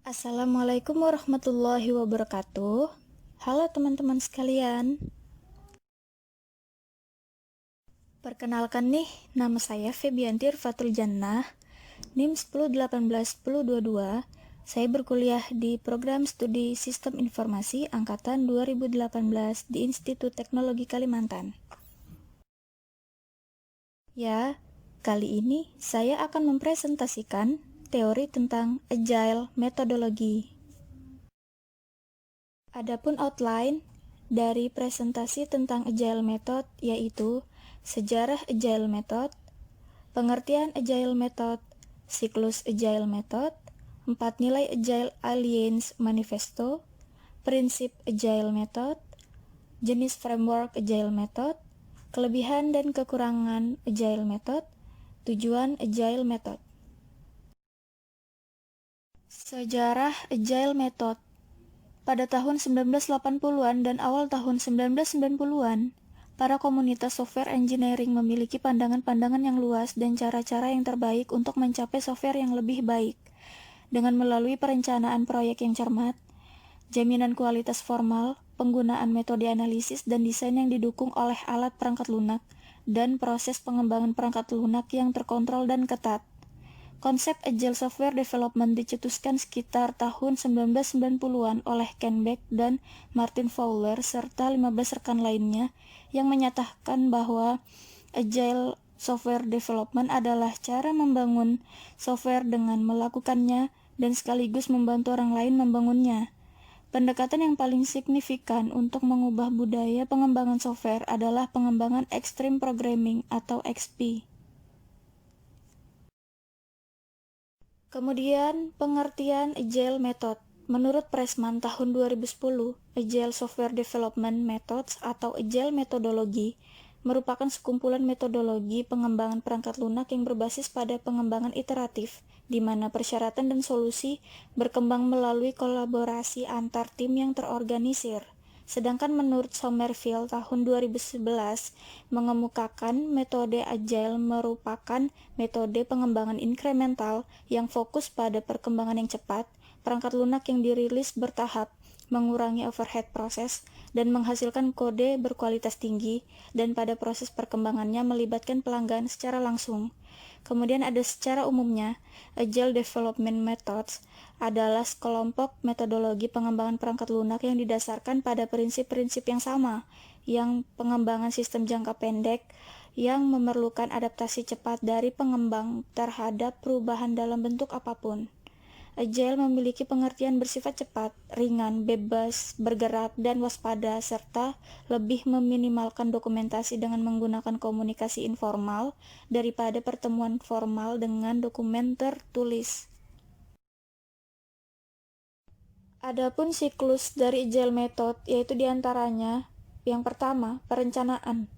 Assalamualaikum warahmatullahi wabarakatuh. Halo teman-teman sekalian. Perkenalkan nih, nama saya Febianti Fatul Jannah, NIM 10181022. Saya berkuliah di Program Studi Sistem Informasi Angkatan 2018 di Institut Teknologi Kalimantan. Ya, kali ini saya akan mempresentasikan teori tentang Agile Methodology. Adapun outline dari presentasi tentang Agile Method yaitu sejarah Agile Method, pengertian Agile Method, siklus Agile Method, 4 nilai Agile Alliance Manifesto, prinsip Agile Method, jenis framework Agile Method, kelebihan dan kekurangan Agile Method, tujuan Agile Method. Sejarah Agile Method. Pada tahun 1980-an dan awal tahun 1990-an, para komunitas software engineering memiliki pandangan-pandangan yang luas dan cara-cara yang terbaik untuk mencapai software yang lebih baik. Dengan melalui perencanaan proyek yang cermat, jaminan kualitas formal, penggunaan metode analisis dan desain yang didukung oleh alat perangkat lunak, dan proses pengembangan perangkat lunak yang terkontrol dan ketat. Konsep Agile Software Development dicetuskan sekitar tahun 1990-an oleh Ken Beck dan Martin Fowler serta 15 rekan lainnya yang menyatakan bahwa Agile Software Development adalah cara membangun software dengan melakukannya dan sekaligus membantu orang lain membangunnya. Pendekatan yang paling signifikan untuk mengubah budaya pengembangan software adalah pengembangan Extreme Programming atau XP. Kemudian, pengertian Agile Method. Menurut Pressman tahun 2010, Agile Software Development Methods atau Agile Methodology merupakan sekumpulan metodologi pengembangan perangkat lunak yang berbasis pada pengembangan iteratif, di mana persyaratan dan solusi berkembang melalui kolaborasi antar tim yang terorganisir. Sedangkan menurut Somerville tahun 2011 mengemukakan metode Agile merupakan metode pengembangan inkremental yang fokus pada perkembangan yang cepat, perangkat lunak yang dirilis bertahap, mengurangi overhead proses, dan menghasilkan kode berkualitas tinggi, dan pada proses perkembangannya melibatkan pelanggan secara langsung. Kemudian ada secara umumnya, Agile Development Methods adalah sekelompok metodologi pengembangan perangkat lunak yang didasarkan pada prinsip-prinsip yang sama, yang pengembangan sistem jangka pendek yang memerlukan adaptasi cepat dari pengembang terhadap perubahan dalam bentuk apapun. Agile memiliki pengertian bersifat cepat, ringan, bebas, bergerak, dan waspada, serta lebih meminimalkan dokumentasi dengan menggunakan komunikasi informal daripada pertemuan formal dengan dokumen tertulis. Adapun siklus dari Agile Method yaitu diantaranya, yang pertama, perencanaan.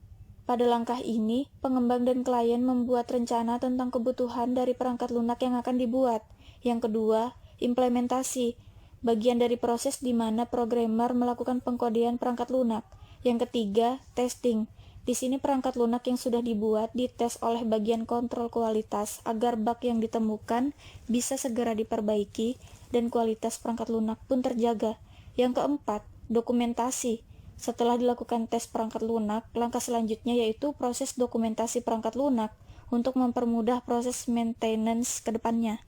Pada langkah ini, pengembang dan klien membuat rencana tentang kebutuhan dari perangkat lunak yang akan dibuat. Yang kedua, implementasi, bagian dari proses di mana programmer melakukan pengkodean perangkat lunak. Yang ketiga, testing. Di sini perangkat lunak yang sudah dibuat dites oleh bagian kontrol kualitas agar bug yang ditemukan bisa segera diperbaiki dan kualitas perangkat lunak pun terjaga. Yang keempat, dokumentasi. Setelah dilakukan tes perangkat lunak, langkah selanjutnya yaitu proses dokumentasi perangkat lunak untuk mempermudah proses maintenance ke depannya.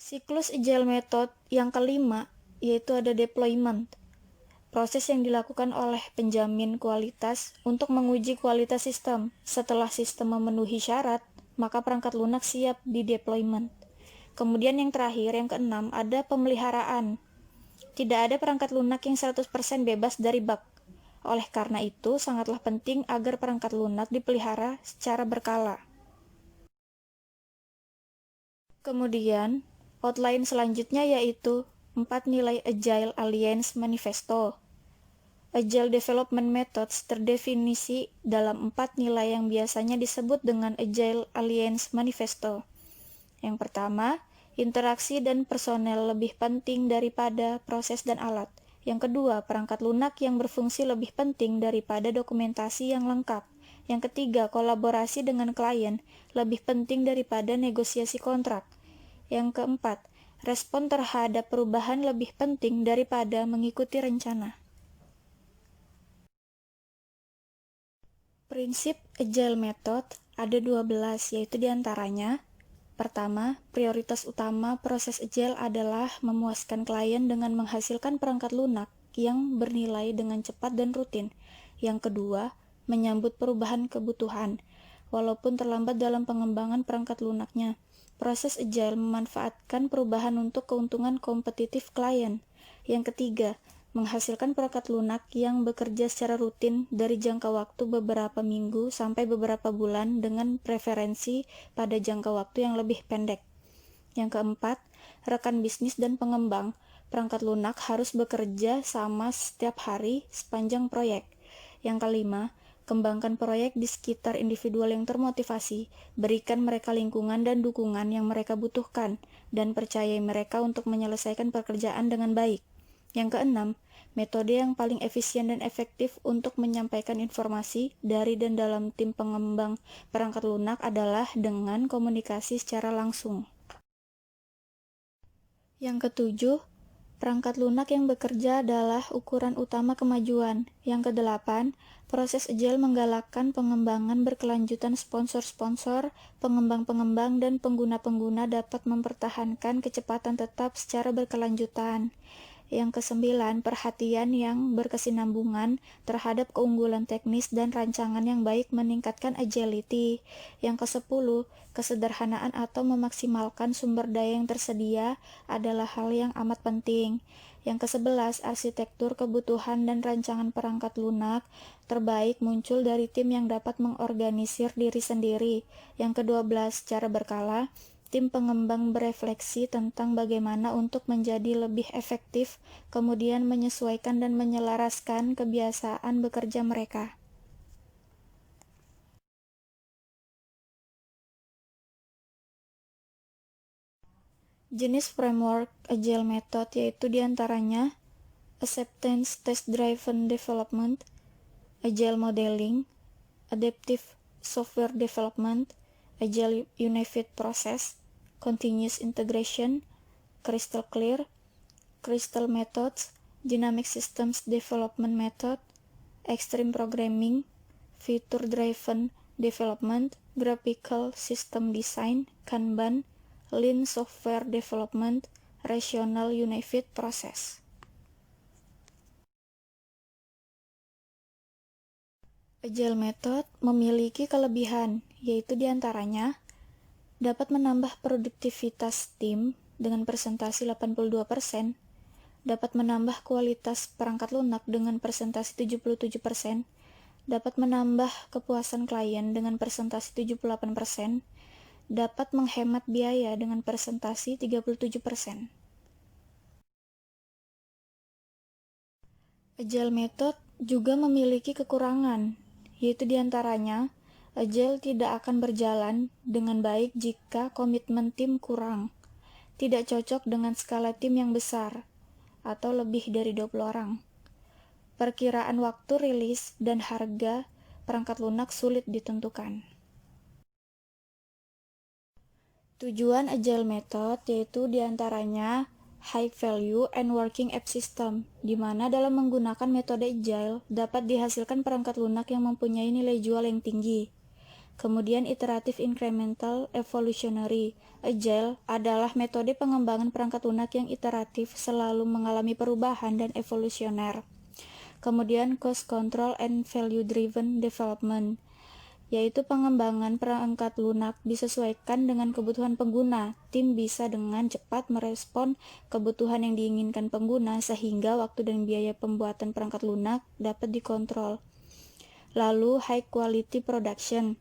Siklus Agile Method yang kelima yaitu ada deployment. Proses yang dilakukan oleh penjamin kualitas untuk menguji kualitas sistem. Setelah sistem memenuhi syarat, maka perangkat lunak siap di deployment. Kemudian yang terakhir, yang keenam, ada pemeliharaan. Tidak ada perangkat lunak yang 100% bebas dari bug. Oleh karena itu, sangatlah penting agar perangkat lunak dipelihara secara berkala. Kemudian, outline selanjutnya yaitu 4 nilai Agile Alliance Manifesto. Agile Development Methods terdefinisi dalam 4 nilai yang biasanya disebut dengan Agile Alliance Manifesto. Yang pertama, interaksi dan personel lebih penting daripada proses dan alat. Yang kedua, perangkat lunak yang berfungsi lebih penting daripada dokumentasi yang lengkap. Yang ketiga, kolaborasi dengan klien lebih penting daripada negosiasi kontrak. Yang keempat, respon terhadap perubahan lebih penting daripada mengikuti rencana. Prinsip Agile Method ada 12, yaitu diantaranya: pertama, prioritas utama proses Agile adalah memuaskan klien dengan menghasilkan perangkat lunak yang bernilai dengan cepat dan rutin. Yang kedua, menyambut perubahan kebutuhan, walaupun terlambat dalam pengembangan perangkat lunaknya. Proses Agile memanfaatkan perubahan untuk keuntungan kompetitif klien. Yang ketiga, menghasilkan perangkat lunak yang bekerja secara rutin dari jangka waktu beberapa minggu sampai beberapa bulan dengan preferensi pada jangka waktu yang lebih pendek. Yang keempat, rekan bisnis dan pengembang perangkat lunak harus bekerja sama setiap hari sepanjang proyek. Yang kelima, kembangkan proyek di sekitar individual yang termotivasi, berikan mereka lingkungan dan dukungan yang mereka butuhkan, dan percayai mereka untuk menyelesaikan pekerjaan dengan baik. Yang keenam, metode yang paling efisien dan efektif untuk menyampaikan informasi dari dan dalam tim pengembang perangkat lunak adalah dengan komunikasi secara langsung. Yang ketujuh, perangkat lunak yang bekerja adalah ukuran utama kemajuan. Yang kedelapan, proses Agile menggalakkan pengembangan berkelanjutan. Sponsor-sponsor, pengembang-pengembang, dan pengguna-pengguna dapat mempertahankan kecepatan tetap secara berkelanjutan. Yang kesembilan, perhatian yang berkesinambungan terhadap keunggulan teknis dan rancangan yang baik meningkatkan agility. Yang kesepuluh, kesederhanaan atau memaksimalkan sumber daya yang tersedia adalah hal yang amat penting. Yang kesebelas, arsitektur kebutuhan dan rancangan perangkat lunak terbaik muncul dari tim yang dapat mengorganisir diri sendiri. Yang kedua belas, secara berkala, tim pengembang berefleksi tentang bagaimana untuk menjadi lebih efektif, kemudian menyesuaikan dan menyelaraskan kebiasaan bekerja mereka. Jenis framework Agile Method yaitu diantaranya Acceptance Test-Driven Development, Agile Modeling, Adaptive Software Development, Agile Unified Process, Continuous Integration, Crystal Clear, Crystal Methods, Dynamic Systems Development Method, Extreme Programming, Feature Driven Development, Graphical System Design, Kanban, Lean Software Development, Rational Unified Process. Agile Method memiliki kelebihan, yaitu diantaranya dapat menambah produktivitas tim dengan persentase 82%, dapat menambah kualitas perangkat lunak dengan persentase 77%, dapat menambah kepuasan klien dengan persentase 78%, dapat menghemat biaya dengan persentase 37%. Agile Method juga memiliki kekurangan, yaitu diantaranya Agile tidak akan berjalan dengan baik jika komitmen tim kurang, tidak cocok dengan skala tim yang besar, atau lebih dari 20 orang. Perkiraan waktu rilis dan harga perangkat lunak sulit ditentukan. Tujuan Agile Method yaitu diantaranya high value and working app system, di mana dalam menggunakan metode Agile dapat dihasilkan perangkat lunak yang mempunyai nilai jual yang tinggi. Kemudian iteratif incremental evolutionary. Agile adalah metode pengembangan perangkat lunak yang iteratif, selalu mengalami perubahan dan evolusioner. Kemudian cost control and value driven development, yaitu pengembangan perangkat lunak disesuaikan dengan kebutuhan pengguna. Tim bisa dengan cepat merespon kebutuhan yang diinginkan pengguna sehingga waktu dan biaya pembuatan perangkat lunak dapat dikontrol. Lalu high quality production.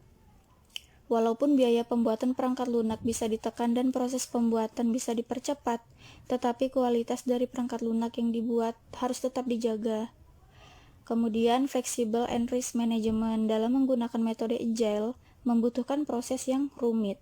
Walaupun biaya pembuatan perangkat lunak bisa ditekan dan proses pembuatan bisa dipercepat, tetapi kualitas dari perangkat lunak yang dibuat harus tetap dijaga. Kemudian, flexible and risk management dalam menggunakan metode Agile membutuhkan proses yang rumit.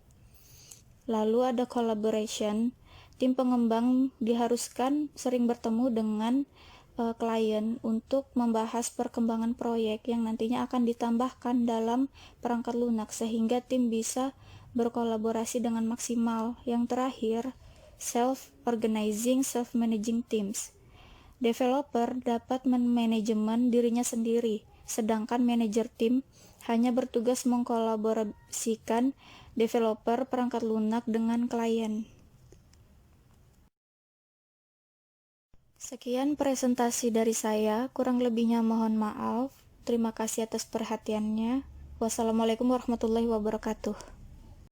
Lalu ada collaboration. Tim pengembang diharuskan sering bertemu dengan klien untuk membahas perkembangan proyek yang nantinya akan ditambahkan dalam perangkat lunak sehingga tim bisa berkolaborasi dengan maksimal. Yang terakhir, self-organizing, self-managing teams. Developer dapat memanajemen dirinya sendiri, sedangkan manajer tim hanya bertugas mengkolaborasikan developer perangkat lunak dengan klien. Sekian presentasi dari saya, kurang lebihnya mohon maaf. Terima kasih atas perhatiannya. Wassalamualaikum warahmatullahi wabarakatuh.